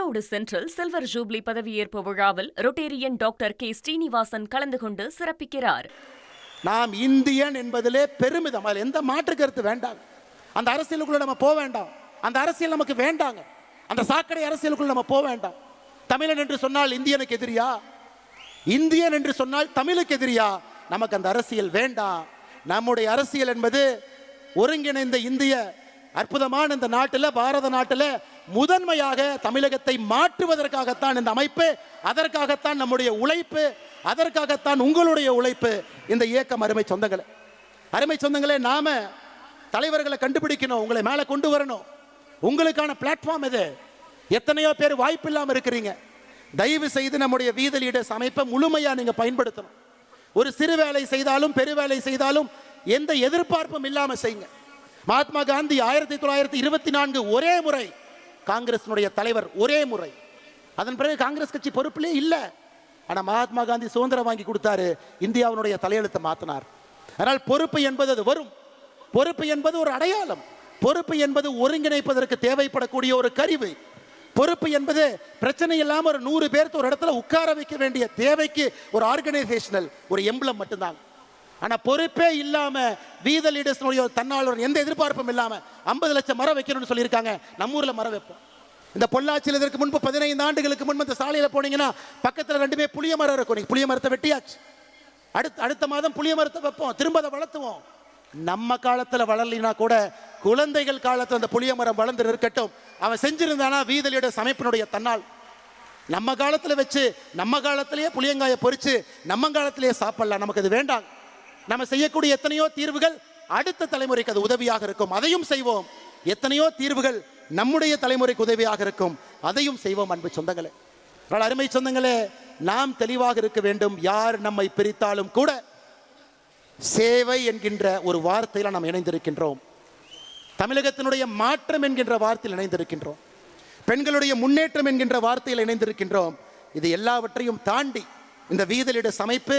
Erode central silver jubilee பதவியேற்பு விழாவில் Rotarian doctor K Srinivasan கலந்து கொண்டு சிறப்பிக்கிறார். நாம் இந்தியன் என்பதிலே பெருமிதம், அதில் எந்த மாற்று கருத்து வேண்டாம். அந்த அரசியலுக்குள்ள நம்ம போக வேண்டாம். அந்த அரசியல் நமக்கு வேண்டாங்க. அந்த சாக்கடை அரசியலுக்குள்ள நம்ம போக வேண்டாம். தமிழன் என்று சொன்னால் இந்தியனுக்கு எதிரியா? இந்தியன் என்று சொன்னால் தமிழுக்கு எதிரியா? நமக்கு அந்த அரசியல் வேண்டாம். நம்முடைய அரசியல் என்பது ஒருங்கிணைந்த இந்திய அற்புதமான இந்த நாட்டில், பாரத நாட்டில் முதன்மையாக தமிழகத்தை மாற்றுவதற்காகத்தான் இந்த அமைப்பு, அதற்காகத்தான் நம்முடைய உழைப்பு, அதற்காகத்தான் உங்களுடைய உழைப்பு. இந்த இயக்கம் அருமை சொந்தங்களே, அருமை சொந்தங்களே, நாம தலைவர்களை கண்டுபிடிக்கணும், உங்களை மேலே கொண்டு வரணும். உங்களுக்கான பிளாட்ஃபார்ம் இது. எத்தனையோ பேர் வாய்ப்பு இல்லாமல் இருக்கிறீங்க. தயவு செய்து நம்முடைய வீதி லீடர்ஸ் அமைப்பை முழுமையா நீங்க பயன்படுத்தணும். ஒரு சிறு வேலை செய்தாலும் பெரு வேலை செய்தாலும் எந்த எதிர்பார்ப்பும் இல்லாம செய்யுங்க. மகாத்மா காந்தி 1924 ஒரே முறை காங்கிரசினுடைய தலைவர், ஒரே முறை. அதன் பிறகு காங்கிரஸ் கட்சி பொறுப்பிலே இல்லை. ஆனா மகாத்மா காந்தி சுதந்திரம் வாங்கி கொடுத்தாரு, இந்தியாவினுடைய தலையெழுத்தை மாத்தினார். அதனால் பொறுப்பு என்பது அது வரும். பொறுப்பு என்பது ஒரு அடையாளம். பொறுப்பு என்பது ஒருங்கிணைப்பதற்கு தேவைப்படக்கூடிய ஒரு கருவி. பொறுப்பு என்பது பிரச்சனை இல்லாம ஒரு 100 பேருக்கு ஒரு இடத்துல உட்கார வைக்க வேண்டிய தேவைக்கு ஒரு ஆர்கனைசேஷனல் ஒரு எம்பளம் மட்டும்தான். ஆனா பொறுப்பே இல்லாம வீதி லீடர்ஸ் தன்னாளர் எந்த எதிர்பார்ப்பும் இல்லாம 50 லட்சம் மரம் வைக்கணும்னு சொல்லியிருக்காங்க. நம்ம ஊர்ல மரம் வைப்போம். இந்த பொள்ளாச்சியில் இதற்கு முன்பு 15 ஆண்டுகளுக்கு முன்பு இந்த சாலையில போனீங்கன்னா பக்கத்துல 2 புளிய மரம் இருக்கும். புளிய மரத்தை வெட்டியாச்சு. அடுத்த மாதம் புளிய மரத்தை வைப்போம், திரும்ப அதை வளர்த்துவோம். நம்ம காலத்துல வளரலினா கூட குழந்தைகள் காலத்துல அந்த புளிய மரம் வளர்ந்து இருக்கட்டும். அவன் செஞ்சிருந்தானா வீதி லீடர்ஸ் அமைப்பினுடைய தன்னால். நம்ம காலத்துல வச்சு நம்ம காலத்திலேயே புளியங்காயை பொறிச்சு நம்ம காலத்திலேயே சாப்பிடலாம். நமக்கு அது வேண்டாம். நம்ம செய்யக்கூடிய எத்தனையோ தீர்வுகள் அடுத்த தலைமுறைக்கு அது உதவியாக இருக்கும், அதையும் செய்வோம். எத்தனையோ தீர்வுகள் நம்முடைய தலைமுறைக்கு உதவியாக இருக்கும், அதையும் செய்வோம். அன்பு சொந்தங்களே, அருமை சொந்தங்களே, நாம் தெளிவாக இருக்க வேண்டும். யார் நம்மை பிரித்தாலும் கூட சேவை என்கின்ற ஒரு வார்த்தையில் நாம் இணைந்திருக்கின்றோம். தமிழகத்தினுடைய மாற்றம் என்கின்ற வார்த்தையில் இணைந்திருக்கின்றோம். பெண்களுடைய முன்னேற்றம் என்கின்ற வார்த்தையில் இணைந்திருக்கின்றோம். இது எல்லாவற்றையும் தாண்டி இந்த வீதி லீடர்ஸ் அமைப்பு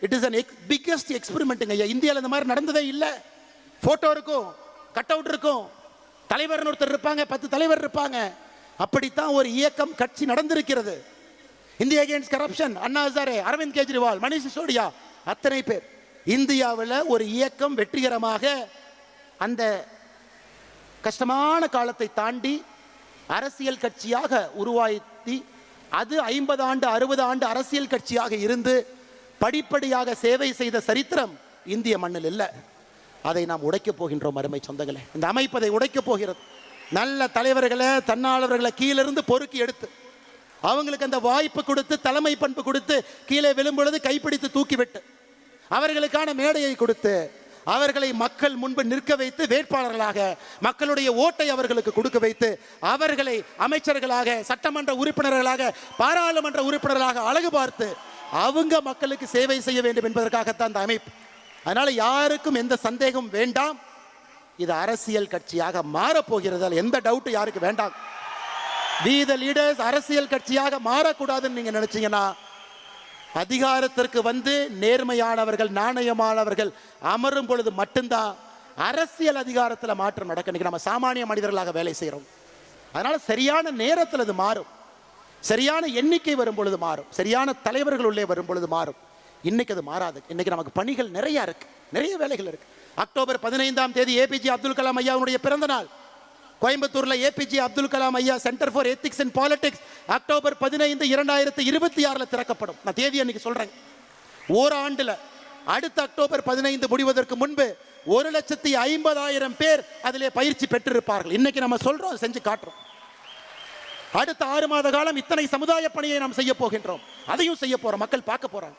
it is an biggest experiment. இந்தியாவில் இந்த மாதிரி நடந்ததே இல்லை. போட்டோ இருக்கும், கட் அவுட் இருக்கும், தலைவர் ஒருத்தர் இருப்பாங்க, 10 தலைவர் இருப்பாங்க. அப்படித்தான் ஒரு இயக்கம், கட்சி நடந்திருக்கிறது. India against corruption, Anna Hazare, Aravind Kejriwal, Manish Sisodia, அத்தனை பேர். இந்தியாவில் ஒரு இயக்கம் வெற்றிகரமாக அந்த கஷ்டமான காலத்தை தாண்டி அரசியல் கட்சியாக உருவாக்கி, அது 50 ஆண்டு 60 ஆண்டு அரசியல் கட்சியாக இருந்து படிப்படியாக சேவை செய்த சரித்திரம் இந்திய மண்ணில் இல்லை. அதை நாம் உடைக்கப் போகின்றோம். அருமை சொந்தங்களே, இந்த அமைப்பு அதை உடைக்கப் போகிறது. நல்ல தலைவர்களை, தன்னாளர்களை கீழிருந்து பொறுக்கி எடுத்து அவங்களுக்கு அந்த வாய்ப்பு கொடுத்து, தலைமை பண்பு கொடுத்து, கீழே விழும்பொழுது கைப்பிடித்து தூக்கிவிட்டு அவர்களுக்கான மேடையை கொடுத்து அவர்களை மக்கள் முன்பு நிற்க வைத்து வேட்பாளர்களாக மக்களுடைய ஓட்டை அவர்களுக்கு கொடுக்க வைத்து அவர்களை அமைச்சர்களாக, சட்டமன்ற உறுப்பினர்களாக, பாராளுமன்ற உறுப்பினர்களாக அழகு பார்த்து அவங்க மக்களுக்கு சேவை செய்ய வேண்டும் என்பதற்காகத்தான் இந்த அமைப்பு. அதனால யாருக்கும் எந்த சந்தேகம் வேண்டாம். இது அரசியல் கட்சியாக மாறப்போகிறது, எந்த டவுட் யாருக்கு வேண்டாம். வீதி லீடர்ஸ் அரசியல் கட்சியாக மாறக்கூடாதுன்னு நீங்க நினைச்சீங்கன்னா, அதிகாரத்திற்கு வந்து நேர்மையானவர்கள், நாணயமானவர்கள் அமரும் பொழுது மட்டும்தான் அரசியல் அதிகாரத்தில் மாற்றம் நடக்க. நம்ம சாமானிய மனிதர்களாக வேலை செய்கிறோம். அதனால சரியான நேரத்தில் அது மாறும். சரியான எண்ணிக்கை வரும் பொழுது மாறும். சரியான தலைவர்கள் உள்ளே வரும் பொழுது மாறும். இன்னைக்கு அது மாறாது. இன்னைக்கு நமக்கு பணிகள் நிறைய இருக்கு, நிறைய வேலைகள் இருக்கு. அக்டோபர் 15ஆம் தேதி ஏபிஜே அப்துல் கலாம் ஐயாவுடைய பிறந்த நாள். கோயம்புத்தூர்ல ஏபிஜே அப்துல் கலாம் ஐயா centre for ethics and politics October 15, 2026 திறக்கப்படும். நான் தேதி அன்னைக்கு சொல்றேன். ஓராண்டுல அடுத்த அக்டோபர் 15 முடிவதற்கு முன்பு 1,50,000 பேர் அதிலே பயிற்சி பெற்றிருப்பார்கள். இன்னைக்கு நம்ம சொல்றோம், செஞ்சு காட்டுறோம். அடுத்த 6 மாத காலம் இத்தனை சமுதாய பணியை நாம் செய்ய போகின்றோம். அதையும் செய்ய போறோம், மக்கள் பார்க்க போறாங்க.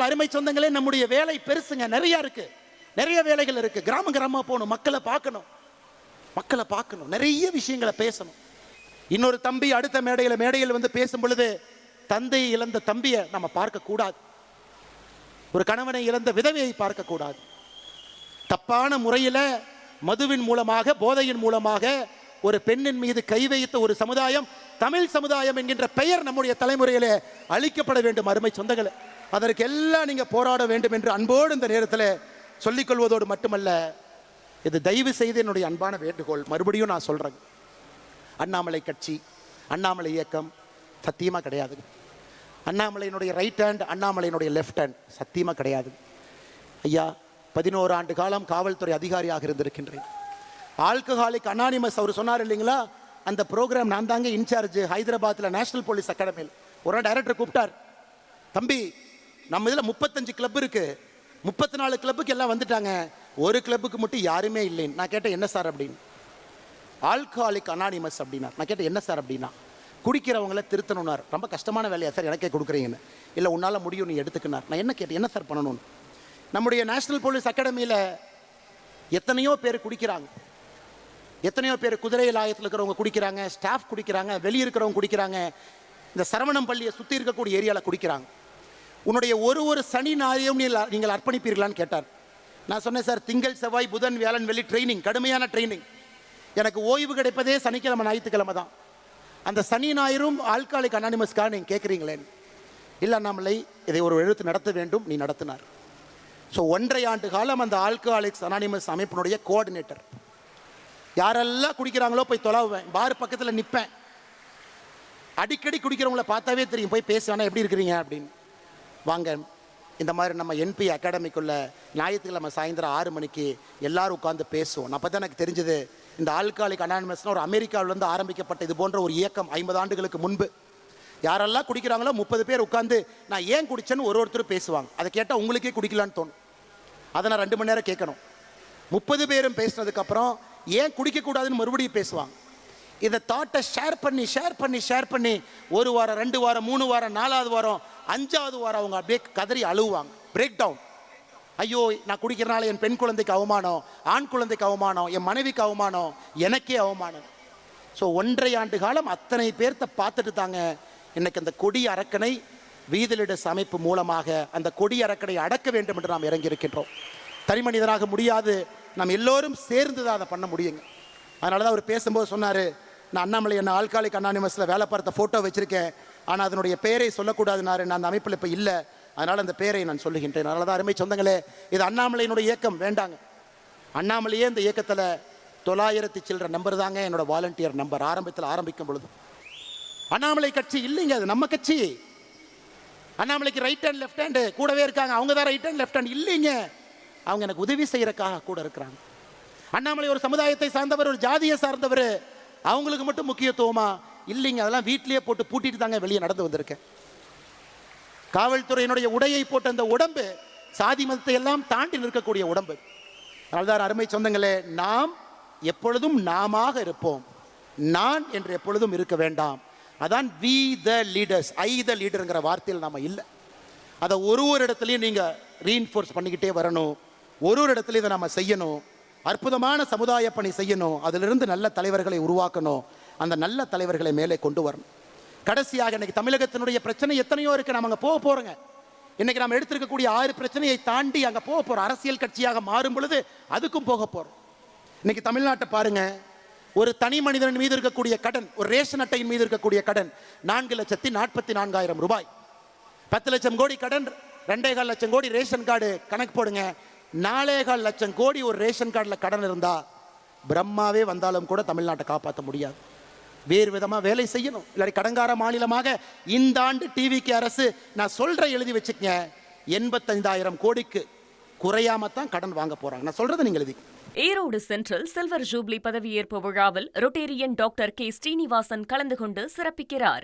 அருமை சொந்தங்களே, நம்முடைய வேலை பெருசுங்க, நிறைய இருக்கு, நிறைய வேலைகள் இருக்கு. கிராமமா போகணும், மக்களை பார்க்கணும், நிறைய விஷயங்களை பேசணும். இன்னொரு தம்பி அடுத்த மேடையில் வந்து பேசும் பொழுது தந்தையை இழந்த தம்பியை நம்ம பார்க்க கூடாது, ஒரு கணவனை இழந்த விதவையை பார்க்க கூடாது. தப்பான முறையில் மதுவின் மூலமாக, போதையின் மூலமாக ஒரு பெண்ணின் மீது கை வைத்த ஒரு சமுதாயம், தமிழ் சமுதாயம் என்கின்ற பெயர் நம்முடைய தலைமுறையிலே அளிக்கப்பட வேண்டும். அருமை சொந்தங்களே, அதற்கு எல்லாம் நீங்க போராட வேண்டும் என்று அன்போடு இந்த நேரத்தில் சொல்லிக் கொள்வதோடு மட்டுமல்ல, இது தயவு செய்து என்னுடைய அன்பான வேண்டுகோள். மறுபடியும் நான் சொல்றேன், அண்ணாமலை கட்சி, அண்ணாமலை இயக்கம் சத்தியமாக கிடையாது. அண்ணாமலையினுடைய ரைட் ஹேண்ட், அண்ணாமலையினுடைய லெஃப்ட் ஹேண்ட் சத்தியமாக கிடையாது. ஐயா 11 ஆண்டு காலம் காவல்துறை அதிகாரியாக இருந்திருக்கின்றேன். ஆல்கஹாலிக் அனானிமஸ் அவர் சொன்னார் இல்லைங்களா, அந்த ப்ரோக்ராம் நான் தாங்க இன்சார்ஜ் ஹைதராபாத்தில் நேஷனல் போலீஸ் அகாடமியில். ஒரு நாள் டைரக்டர் கூப்பிட்டார், தம்பி நம்ம இதில் 35 கிளப் இருக்கு, 34 கிளப்புக்கு எல்லாம் வந்துட்டாங்க, ஒரு கிளப்புக்கு மட்டும் யாருமே இல்லைன்னு. நான் கேட்டேன் என்ன சார் அப்படின்னு. ஆல்கஹாலிக் அனானிமஸ் அப்படின்னா. நான் கேட்டேன் என்ன சார் அப்படின்னா, குடிக்கிறவங்கள திருத்தணும்னார். ரொம்ப கஷ்டமான வேலையா சார் எனக்கே கொடுக்குறீங்கன்னு. இல்லை உன்னால் முடியும், நீ எடுத்துக்கினார். நான் என்ன கேட்டேன், என்ன சார் பண்ணணும்னு. நம்முடைய நேஷனல் போலீஸ் அகாடமியில் எத்தனையோ பேர் குடிக்கிறாங்க, எத்தனையோ பேர் குதிரை லாயத்தில் இருக்கிறவங்க குடிக்கிறாங்க, ஸ்டாஃப் குடிக்கிறாங்க, வெளியே இருக்கிறவங்க குடிக்கிறாங்க, இந்த சரவணம் பள்ளியை சுற்றி இருக்கக்கூடிய ஏரியாவில் குடிக்கிறாங்க. உன்னுடைய ஒரு சனி ஞாயிறையும் நீங்கள் அர்ப்பணிப்பீர்களான்னு கேட்டார். நான் சொன்னேன் சார், திங்கள் செவ்வாய் புதன் வியாழன் வெள்ளி ட்ரைனிங், கடுமையான ட்ரைனிங். எனக்கு ஓய்வு கிடைப்பதே சனிக்கிழமை ஞாயிற்றுக்கிழமை தான். அந்த சனி ஞாயிறும் ஆல்கஹாலிக் அனானிமஸ்க்காக நீங்கள் கேட்குறீங்களேன்னு. இல்லை அண்ணாமலை, இதை ஒரு எழுத்து நடத்த வேண்டும், நீ நடத்தினார். ஸோ 1.5 ஆண்டு காலம் அந்த ஆல்கஹாலிக்ஸ் அனானிமஸ் அமைப்பினுடைய கோஆர்டினேட்டர். யாரெல்லாம் குடிக்கிறாங்களோ போய் தொலைவேன், பார் பக்கத்தில் நிற்பேன். அடிக்கடி குடிக்கிறவங்கள பார்த்தாவே தெரியும், போய் பேசுவேன்னா எப்படி இருக்கிறீங்க அப்படின்னு. வாங்க, இந்த மாதிரி நம்ம என்பி அகாடமிக்குள்ள ஞாயிற்றுக்கிழமை சாயந்தரம் 6 மணிக்கு எல்லாரும் உட்காந்து பேசுவோம். அப்போ தான் எனக்கு தெரிஞ்சது, இந்த ஆல்கஹாலிக் அனானிமஸ்னு ஒரு அமெரிக்காவிலேருந்து ஆரம்பிக்கப்பட்ட இது போன்ற ஒரு இயக்கம் 50 ஆண்டுகளுக்கு முன்பு. யாரெல்லாம் குடிக்கிறாங்களோ 30 பேர் உட்காந்து நான் ஏன் குடிச்சேன்னு ஒருத்தர் பேசுவாங்க. அதை கேட்டால் உங்களுக்கே குடிக்கலான்னு தோணும். அதை நான் 2 மணி நேரம் கேட்கணும். 30 பேரும் பேசினதுக்கப்புறம் ஏன் குடிக்கக்கூடாதுன்னு மறுபடியும் பேசுவாங்க. இதை தாட்டை ஷேர் பண்ணி 1 வாரம் 2 வாரம் 3 வாரம் 4வது வாரம் 5வது வாரம் அவங்க அப்படியே கதறி அழுவாங்க, பிரேக் டவுன். ஐயோ, நான் குடிக்கிறனால என் பெண் குழந்தைக்கு அவமானம், ஆண் குழந்தைக்கு அவமானம், என் மனைவிக்கு அவமானம், எனக்கே அவமானம். ஸோ 1.5 ஆண்டு காலம் அத்தனை பேர்த்த பார்த்துட்டு தாங்க இன்னைக்கு அந்த கொடி அரக்கனை வீதிலிடஸ் அமைப்பு மூலமாக அந்த கொடி அரக்கனை அடக்க வேண்டும் என்று நாம் இறங்கி இருக்கின்றோம். தனி மனிதனாக முடியாது, நாம் எல்லோரும் சேர்ந்து தான் அதை பண்ண முடியுங்க. அதனால தான் அவர் பேசும்போது சொன்னார், நான் அண்ணாமலை என்ன ஆல்கஹாலிக் அனானிமஸில் வேலை பார்த்த ஃபோட்டோ வச்சுருக்கேன், ஆனால் அதனுடைய பெயரை சொல்லக்கூடாதுனாரு, நான் அந்த அமைப்பில் இப்போ இல்லை, அதனால் அந்த பெயரை நான் சொல்லுகின்றேன். அதனால தான் அருமை சொந்தங்களே, இது அண்ணாமலையினுடைய இயக்கம் வேண்டாங்க. அண்ணாமலையே இந்த இயக்கத்தில் 900 சில்லற நம்பர் தாங்க என்னோட வாலண்டியர் நம்பர். ஆரம்பத்தில் ஆரம்பிக்கும் பொழுது அண்ணாமலை கட்சி இல்லைங்க, அது நம்ம கட்சி. அண்ணாமலைக்கு ரைட் ஹேண்ட் லெஃப்ட் ஹேண்டு கூடவே இருக்காங்க, அவங்க தான் ரைட் ஹேண்ட் லெஃப்ட் ஹேண்ட் இல்லைங்க, அவங்க எனக்கு உதவி செய்யறதுக்காக கூட இருக்கிறாங்க. அண்ணாமலை ஒரு சமுதாயத்தை சார்ந்தவர், ஒரு ஜாதியை சார்ந்தவர், அவங்களுக்கு மட்டும் முக்கியத்துவமா இல்லைங்க. அதெல்லாம் வீட்டிலேயே போட்டு பூட்டிட்டு தாங்க வெளியே நடந்து வந்திருக்கேன். காவல்துறையினுடைய உடையை போட்ட அந்த உடம்பு சாதி மதத்தை எல்லாம் தாண்டி நிற்கக்கூடிய உடம்பு. அதனால்தான் அருமை சொந்தங்களே, நாம் எப்பொழுதும் நாமாக இருப்போம், நான் என்று எப்பொழுதும் இருக்க வேண்டாம். அதான் வி த லீடர்ஸ், ஐ த லீடருங்கிற வார்த்தையில் நாம இல்லை. அதை ஒரு இடத்துலையும் நீங்க ரீஇன்ஃபோர்ஸ் பண்ணிக்கிட்டே வரணும். ஒரு இடத்துல இதை நம்ம செய்யணும். அற்புதமான சமுதாய பணி செய்யணும். அதிலிருந்து நல்ல தலைவர்களை உருவாக்கணும். அந்த நல்ல தலைவர்களை மேலே கொண்டு வரணும். கடைசியாக இன்னைக்கு தமிழகத்தினுடைய பிரச்சனை எத்தனையோ இருக்கு, நம்ம அங்கே போக போறோங்க. இன்னைக்கு நம்ம எடுத்திருக்கக்கூடிய 6 பிரச்சனையை தாண்டி அங்கே போக போறோம். அரசியல் கட்சியாக மாறும் பொழுது அதுக்கும் போக போறோம். இன்னைக்கு தமிழ்நாட்டை பாருங்க, ஒரு தனி மனிதன் மீது இருக்கக்கூடிய கடன், ஒரு ரேஷன் அட்டையின் மீது இருக்கக்கூடிய கடன் 4,44,000 ரூபாய். 10 லட்சம் கோடி கடன், 2.25 லட்சம் கோடி ரேஷன் கார்டு கணக்கு போடுங்க. 4.25 லட்சம் கோடி ஒரு ரேஷன் கார்டில் கடன் இருந்தா பிரம்மாவே வந்தாலும் கூட தமிழ்நாட்டை காப்பாற்ற முடியாது. வேறு விதமாக வேலை செய்யணும். இல்லாட்டி கடங்கார மாநிலமாக இந்த ஆண்டு டிவிக்கு அரசு, நான் சொல்ற எழுதி வச்சுக்கங்க, 85,000 கோடிக்கு குறையாமத்தான் கடன் வாங்க போறாங்க. நான் சொல்றதை நீங்க எழுதி. ஈரோடு சென்ட்ரல் சில்வர் ஜூப்ளி பதவியேற்பு விழாவில் ரொட்டேரியன் டாக்டர் கே. ஸ்ரீனிவாசன் கலந்து கொண்டு சிறப்பிக்கிறார்.